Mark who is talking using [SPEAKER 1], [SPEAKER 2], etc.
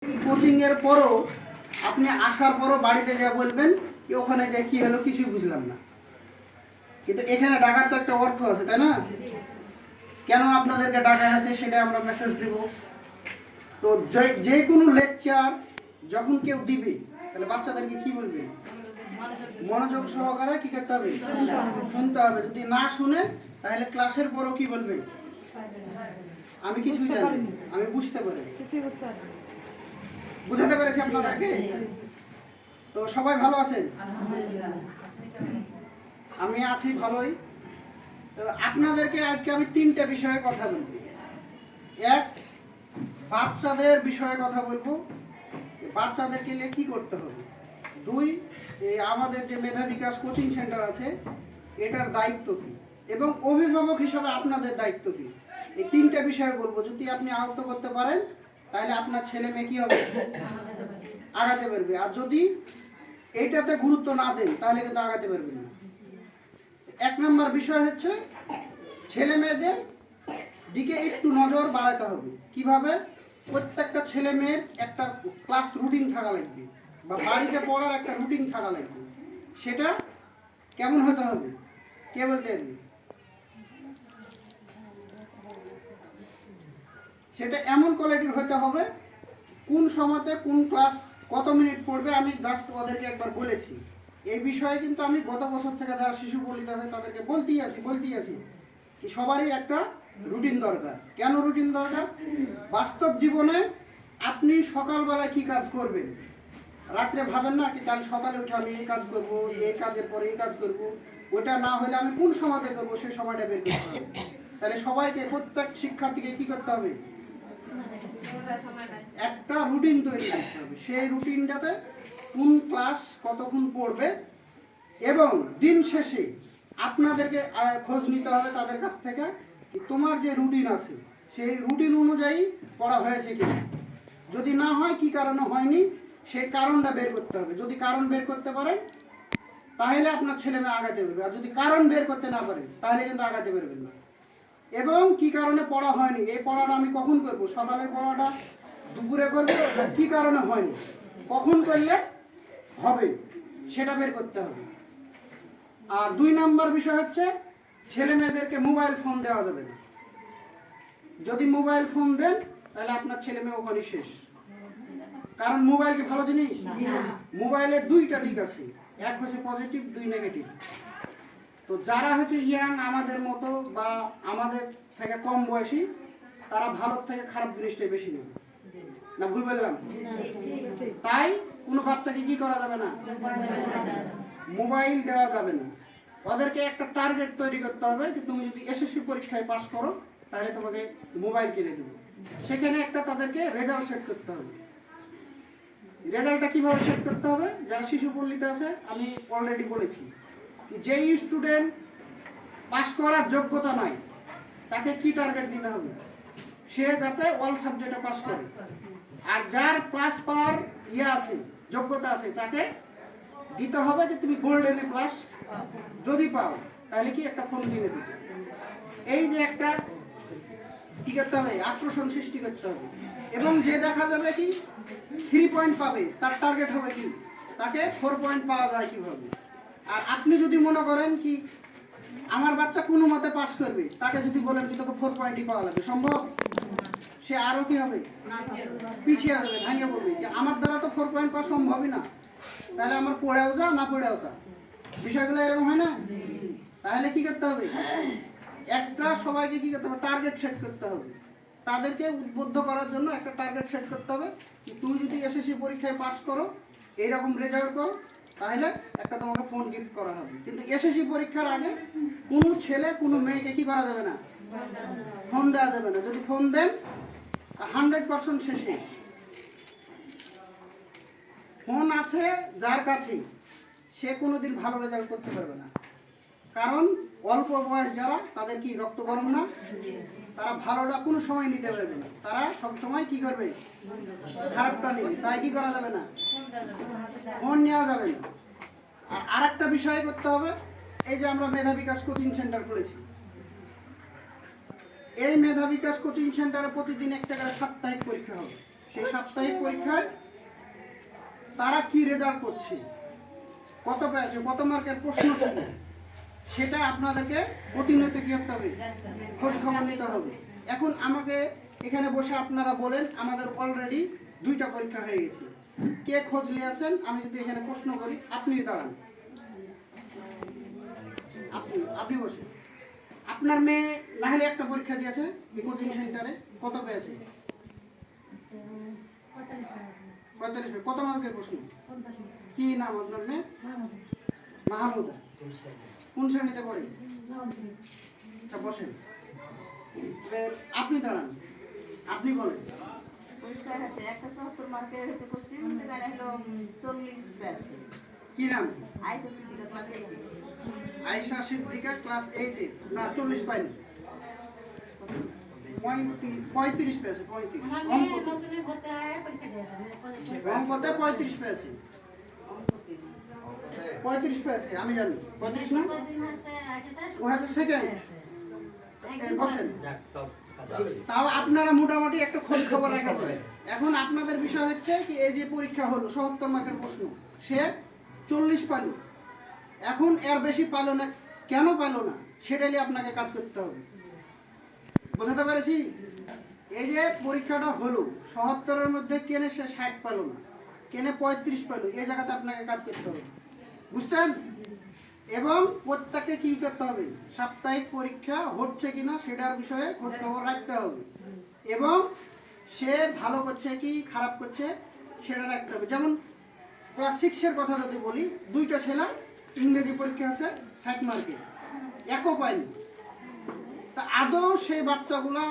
[SPEAKER 1] Coaching এর পরও আপনি আসার পরও বাড়িতে যা বলবেন কি ওখানে যে কি হলো কিছুই বুঝলাম না, কিন্তু এখানে ডাকার তো একটা অর্থ আছে, তাই না? কেন আপনাদেরকে ডাকা আছে সেটা আমরা মেসেজ দেব। তো যে কোনো লেকচার যখন কেউ দিবে তাহলে বাচ্চাদেরকে কি বলবে? মনোযোগ সহকারে কি করতে হবে? শুনতে হবে। যদি না শুনে তাহলে ক্লাসের পরও কি বলবে? আমি কিছুই জানি, আমি বুঝতে পারি। বুঝাতে পেরেছি আপনাদেরকে? তো সবাই ভালো আছেন? আমি আছি ভালোই। তো আপনাদেরকে আজকে আমি তিনটা বিষয়ে কথা বলবো। এক, বাচ্চাদের বিষয়ে কথা বলবো, বাচ্চাদেরকে নিয়ে কি করতে হবে। দুই, আমাদের যে মেধা বিকাশ কোচিং সেন্টার আছে এটার দায়িত্ব কি, এবং অভিভাবক হিসেবে আপনাদের দায়িত্ব কি। এই তিনটা বিষয় বলবো। যদি আপনি আয়ত্ত করতে পারেন তাহলে আপনার ছেলে মেয়ে কি হবে? আগাতে পারবে। আর যদি এইটাতে গুরুত্ব না দেন তাহলে কিন্তু আগাতে পারবেন না। এক নম্বর বিষয় হচ্ছে ছেলে মেয়েদের দিকে একটু নজর বাড়াতে হবে। কিভাবে? প্রত্যেকটা ছেলে মেয়ের একটা ক্লাস রুটিন থাকা লাগবে, বা বাড়িতে পড়ার একটা রুটিন থাকা লাগবে। সেটা কেমন হতে হবে? কে বলতে পারবে? সেটা এমন কোয়ালিটির হতে হবে, কোন সময়তে কোন ক্লাস কত মিনিট পড়বে আমি জাস্ট ওদেরকে একবার বলেছি। এই বিষয়ে কিন্তু আমি গত বছর থেকে যারা শিশু পল্লীত আছে তাদেরকে বলতেই আছি কি সবারই একটা রুটিন দরকার। কেন রুটিন দরকার? বাস্তব জীবনে আপনি সকালবেলায় কি কাজ করবেন, রাত্রে ভাবেন না কি কাল সকালে উঠে আমি এই কাজ করবো, এই কাজের পরে এই কাজ করবো, ওটা না হলে আমি কোন সময়তে করবো সেই সময়টা বের করতে হবে। তাহলে সবাইকে, প্রত্যেক শিক্ষার্থীকে কি করতে হবে? একটা রুটিন তৈরি করতে হবে। সেই রুটিনটাতে কোন ক্লাস কতক্ষণ পড়বে, এবং দিন শেষে আপনাদেরকে খোঁজ নিতে হবে তাদের কাছ থেকে তোমার যে রুটিন আছে সেই রুটিন অনুযায়ী পড়া হয়েছে কিনা। যদি না হয় কি কারণে হয়নি সেই কারণটা বের করতে হবে। যদি কারণ বের করতে পারেন তাহলে আপনার ছেলে মেয়ে আগাতে পারবে, আর যদি কারণ বের করতে না পারেন তাহলে কিন্তু আগাতে পারবেন না। এবং কি কারণে পড়া হয়নি, এই পড়াটা আমি কখন করব, সকালের পড়াটা দুপুরে করবো, কি কারণে হয়নি, কখন করলে হবে সেটা বের করতে হবে। আর দুই নাম্বার বিষয় হচ্ছে ছেলে মেয়েদেরকে মোবাইল ফোন দেওয়া যাবে না। যদি মোবাইল ফোন দেন তাহলে আপনার ছেলে মেয়ে ওখানে শেষ। কারণ মোবাইল কি ভালো জিনিস? মোবাইলের দুইটা দিক আছে, এক হচ্ছে পজিটিভ, দুই নেগেটিভ। তো যারা হচ্ছে ইয়াং আমাদের মতো বা আমাদের থেকে কম বয়সী তারা ভালোর থেকে খারাপ জিনিসটাই বেশি নেবে না, ভুল বললাম? তাই কোনো বাচ্চাকে কি করা যাবে না, মোবাইল দেওয়া যাবে না। ওদেরকে একটা টার্গেট তৈরি করতে হবে যে তুমি যদি এসএসসি পরীক্ষায় পাস করো তাহলে তোমাকে মোবাইল কিনে দেবো। সেখানে একটা তাদেরকে রেজাল্ট সেট করতে হবে। রেজাল্টটা কীভাবে সেট করতে হবে? যারা শিশু পল্লীতে আছে আমি অলরেডি বলেছি, যেই স্টুডেন্ট পাস করার যোগ্যতা নাই তাকে কি টার্গেট দিতে হবে? সে যাতে অল সাবজেক্টে পাস করে। আর যার ক্লাস পাওয়ার আছে, যোগ্যতা আছে, তাকে দিতে হবে যে তুমি গোল্ডেন এ প্লাস যদি পাও তাহলে কি একটা ফোন কিনে দিতে। এই যে একটা কি করতে হবে, আকর্ষণ সৃষ্টি করতে হবে। এবং যে দেখা যাবে কি 3 পয়েন্ট পাবে তার টার্গেট হবে কি তাকে 4 পয়েন্ট পাওয়া যায় কিভাবে। আর আপনি যদি মনে করেন কি আমার বাচ্চা কোনো মতে পাস করবে, তাকে যদি বলেন কি তোকে 4 পয়েন্টই পাওয়া লাগবে, সম্ভব? সে আরও কি হবে, পিছিয়ে যাবে, ভাঙে বলবে যে আমার দ্বারা তো 4 পয়েন্ট পাওয়া সম্ভবই না, তাহলে আমার পড়েও যা না পড়েও তা। বিষয়গুলো এরকম হয় না? তাহলে কি করতে হবে, একটা সবাইকে কি করতে হবে, টার্গেট সেট করতে হবে। তাদেরকে উদ্বুদ্ধ করার জন্য একটা টার্গেট সেট করতে হবে। তুমি যদি এসএসসি পরীক্ষায় পাস করো, এইরকম রেজাল্ট করো, তাহলে একটা তোমাকে ফোন গিফট করা হবে। কিন্তু এসএসসি পরীক্ষার আগে কোনো ছেলে কোনো মেয়েকে কি করা যাবে না, ফোন দেওয়া যাবে না। যদি ফোন দেন 100% সে শেষ। ফোন আছে যার কাছে সে কোনোদিন ভালো রেজাল্ট করতে পারবে না। কারণ অল্প বয়স যারা তাদের কি রক্ত গরম না, তারা ভালোটা কোনো সময় নিতে পারবে না, তারা সব সময় কি করবে, খারাপটা নেবে। তাই কি করা যাবে না, ফোন নেওয়া যাবে না। আর আরেকটা বিষয় করতে হবে, এই যে আমরা মেধা বিকাশ কোচিং সেন্টার খুলেছি, এই মেধা বিকাশ কোচিং সেন্টারে প্রতিদিন একটা করে সাপ্তাহিক পরীক্ষা হবে। সেই সাপ্তাহিক পরীক্ষায় তারা কি রেজাল্ট করছে, কত পেয়েছে, কত মার্কের প্রশ্ন ছিল, সেটা আপনাদেরকে প্রতিনিয়ত কি করতে হবে, খোঁজ খবর নিতে হবে। এখন আমাকে এখানে বসে আপনারা বলেন আমাদের অলরেডি 2টা পরীক্ষা হয়ে গেছে, কে খোঁজ নিয়েছেন? আমি যদি এখানে প্রশ্ন করি, আপনি দাঁড়ান, আপনি বসে। আপনার মেয়ে না হলে একটা পরীক্ষা দিয়েছে এই কোচিং সেন্টারে, কত পেয়েছে? 45। কত মার্কের প্রশ্ন? কি নাম আপনার মেয়ে? মাহমুদা। কোন শ্রেণীতে পড়ে? আচ্ছা বসেন। এবার আপনি দাঁড়ান, আপনি বলেন।
[SPEAKER 2] পরীক্ষা হচ্ছে একটা 70 মার্কের হচ্ছে কোশ্চেন, সেখানে হলো 40 ব্যাচ।
[SPEAKER 1] কি নাম?
[SPEAKER 2] আইসা সিদ্দিকা ক্লাস 8 এ।
[SPEAKER 1] আয়েশা সিদ্দিকা ক্লাস 8 এ। না 40 পাইনি, 35 পেয়েছে। 35 অঙ্কতে 35 পেয়েছে। 35 পেয়েছে, আমি জানি 35 না, ও হচ্ছে সেকেন্ড। বসেন। তাও আপনারা মোটামুটি একটা খোঁজ খবর রাখা যায়। এখন আপনাদের বিষয় হচ্ছে কি, এই যে পরীক্ষা হলো 70 মার্কের প্রশ্ন, সে 40 পেল, এখন এর বেশি পেল না, কেন পেল না সেটাই আপনাকে কাজ করতে হবে। বোঝাতে পেরেছি? এই যে পরীক্ষাটা হলো ৭৭-এর মধ্যে কেনে সে 60 পেল না, কেনে 35 পেল, এই জায়গাতে আপনাকে কাজ করতে হবে, বুঝছেন? এবং প্রত্যেককে কি করতে হবে, সাপ্তাহিক পরীক্ষা হচ্ছে কিনা সেটার বিষয়ে খোঁজ খবর রাখতে হবে, এবং সে ভালো করছে কি খারাপ করছে সেটা রাখতে হবে। যেমন ক্লাস 6-এর কথা যদি বলি, 2টা ছেলে ইংরেজি পরীক্ষা আছে 60 মার্কের, একও পায়নি। তা আদৌ সেই বাচ্চাগুলা